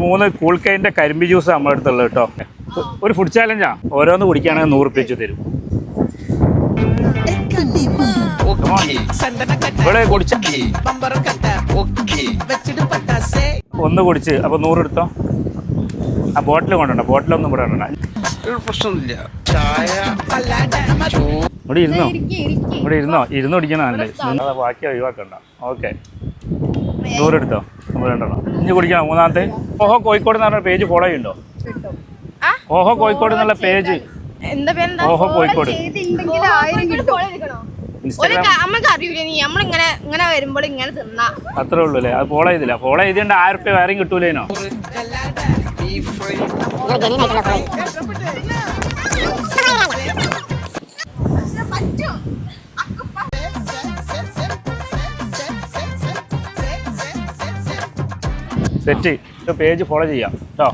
3 കൂൾക്കൈൻ്റെ Karimbi juice നമ്മുടെ അടുത്തുള്ളത് കേട്ടോ. ഒരു ഫുഡ് ചാലഞ്ചാ. ഓരോന്ന് കുടിക്കുകയാണെങ്കിൽ 100 റുപ്യ വെച്ച് തരും. ഇവിടെ കുടിച്ച ഒന്ന് കുടിച്ച് അപ്പോൾ 100 എടുത്തോ. ആ ബോട്ടിൽ കൊണ്ടുണ്ടോ? ബോട്ടിലൊന്നും ഇവിടെ ഉണ്ടോ? പ്രശ്നമില്ല. ചായ ഇവിടെ ഇരുന്നോ? ഇവിടെ ഇരുന്ന് കുടിക്കണല്ലേ. അത് ബാക്കി ഒഴിവാക്കണ്ട. ഓക്കെ 100 എടുത്തോ. 2 ഇനി കുടിക്കണം. മൂന്നാമത്തെ ഓഹോ കോഴിക്കോട് എന്ന് പറഞ്ഞ പേജ് ഫോളോ ചെയ്യുന്നുണ്ടോ? ഓഹോ കോഴിക്കോട് എന്നുള്ള പേജ്. ഓഹോ കോഴിക്കോട് അത്രേ ഉള്ളൂ അല്ലേ? അത് ഫോളോ ചെയ്തില്ല. ഫോളോ ചെയ്തിട്ട് 1000 റുപ്യ വേറെയും കിട്ടൂലേനോ? സെറ്റ് പേജ് ഫോളോ ചെയ്യാം കേട്ടോ.